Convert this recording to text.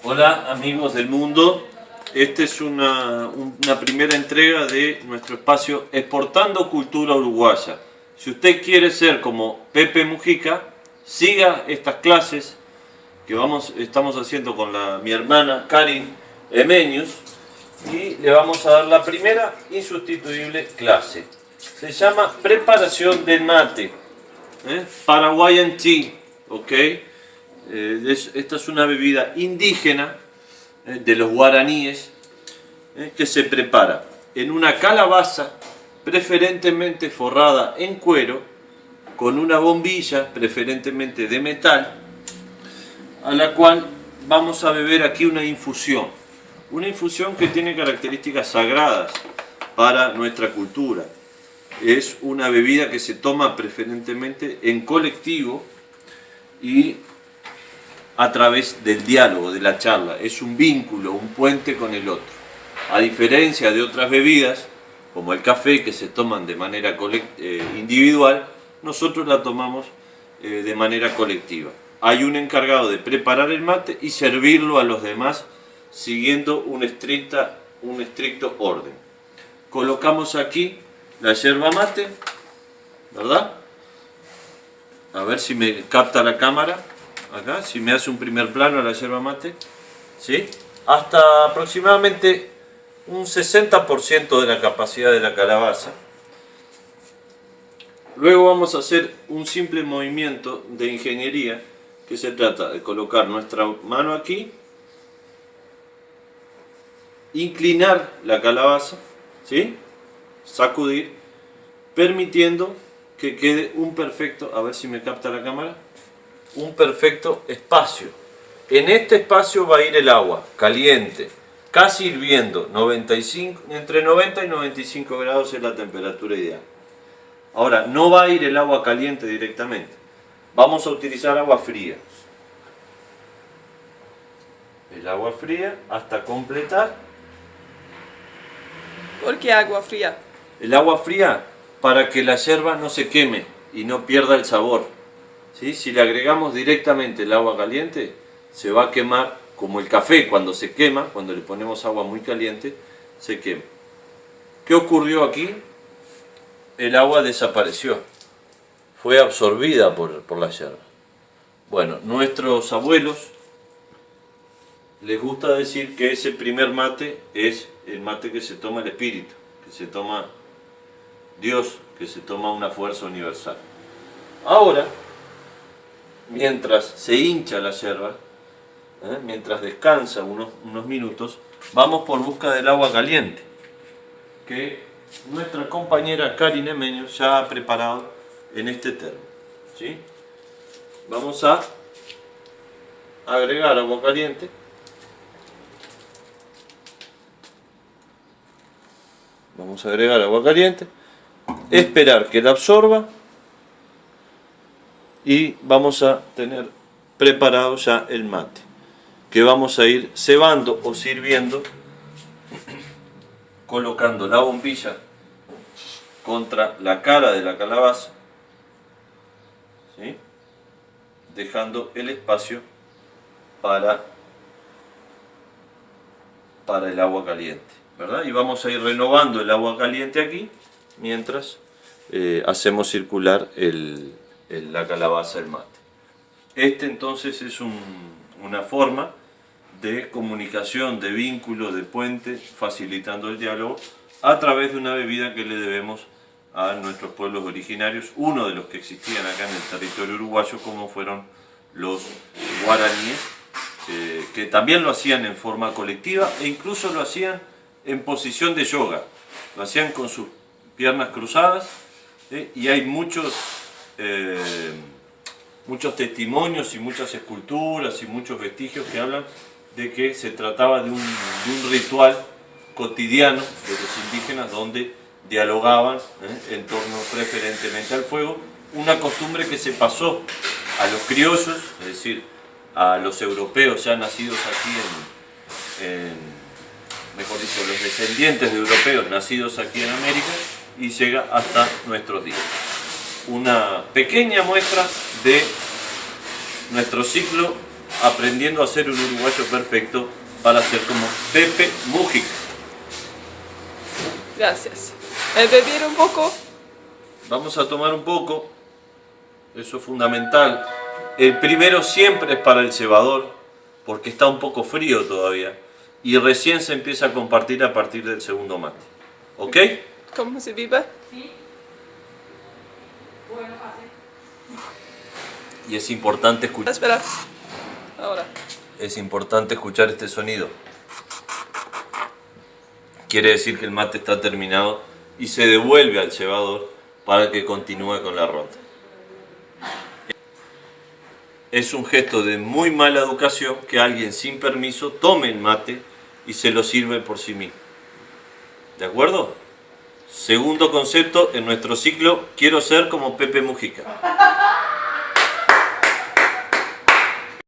Hola amigos del mundo, esta es una primera entrega de nuestro espacio Exportando Cultura Uruguaya. Si usted quiere ser como Pepe Mujica, siga estas clases que estamos haciendo con mi hermana Karin Emenius y le vamos a dar la primera insustituible clase. Se llama Preparación del mate, Paraguayan Tea, ¿ok? Esta es una bebida indígena de los guaraníes que se prepara en una calabaza preferentemente forrada en cuero con una bombilla preferentemente de metal a la cual vamos a beber aquí una infusión que tiene características sagradas para nuestra cultura. Es una bebida que se toma preferentemente en colectivo y a través del diálogo, de la charla. Es un vínculo, un puente con el otro. A diferencia de otras bebidas, como el café, que se toman de manera individual, nosotros la tomamos de manera colectiva. Hay un encargado de preparar el mate y servirlo a los demás siguiendo un estricto orden. Colocamos aquí la yerba mate, ¿verdad? A ver si me capta la cámara. Acá, si me hace un primer plano a la yerba mate, ¿sí? Hasta aproximadamente un 60% de la capacidad de la calabaza. Luego vamos a hacer un simple movimiento de ingeniería que se trata de colocar nuestra mano aquí, inclinar la calabaza, ¿sí? Sacudir, permitiendo que quede un perfecto, a ver si me capta la cámara, un perfecto espacio. En este espacio va a ir el agua caliente, casi hirviendo, entre 90 y 95 grados es la temperatura ideal. Ahora, no va a ir el agua caliente directamente, vamos a utilizar agua fría. El agua fría hasta completar. ¿Por qué agua fría? El agua fría para que la yerba no se queme y no pierda el sabor. ¿Sí? Si le agregamos directamente el agua caliente, se va a quemar como el café cuando se quema, cuando le ponemos agua muy caliente, se quema. ¿Qué ocurrió aquí? El agua desapareció, fue absorbida por la yerba. Bueno, nuestros abuelos les gusta decir que ese primer mate es el mate que se toma el espíritu, que se toma Dios, que se toma una fuerza universal. Ahora, mientras se hincha la yerba, mientras descansa unos minutos, vamos por busca del agua caliente, que nuestra compañera Karin Emenius ya ha preparado en este termo, ¿sí? Vamos a agregar agua caliente. Vamos a agregar agua caliente, esperar que la absorba y vamos a tener preparado ya el mate, que vamos a ir cebando o sirviendo colocando la bombilla contra la cara de la calabaza, ¿sí? Dejando el espacio para el agua caliente, ¿verdad? Y vamos a ir renovando el agua caliente aquí mientras hacemos circular la calabaza, el mate. Entonces es una forma de comunicación, de vínculo, de puente, facilitando el diálogo a través de una bebida que le debemos a nuestros pueblos originarios, uno de los que existían acá en el territorio uruguayo, como fueron los guaraníes, que también lo hacían en forma colectiva e incluso lo hacían en posición de yoga, lo hacían con sus piernas cruzadas, y hay muchos testimonios y muchas esculturas y muchos vestigios que hablan de que se trataba de un ritual cotidiano de los indígenas donde dialogaban en torno preferentemente al fuego, una costumbre que se pasó a los criollos, es decir, a los europeos ya nacidos aquí mejor dicho, los descendientes de europeos nacidos aquí en América, y llega hasta nuestros días. Una pequeña muestra de nuestro ciclo aprendiendo a ser un uruguayo perfecto para ser como Pepe Mujica. Gracias. ¿Beber un poco? Vamos a tomar un poco, eso es fundamental. El primero siempre es para el cebador, porque está un poco frío todavía. Y recién se empieza a compartir a partir del segundo mate. ¿Ok? ¿Cómo se vive? Y es importante escuchar. Espera. Ahora. Es importante escuchar este sonido. Quiere decir que el mate está terminado y se devuelve al cebador para que continúe con la ronda. Es un gesto de muy mala educación que alguien sin permiso tome el mate y se lo sirve por sí mismo. ¿De acuerdo? Segundo concepto en nuestro ciclo, quiero ser como Pepe Mujica.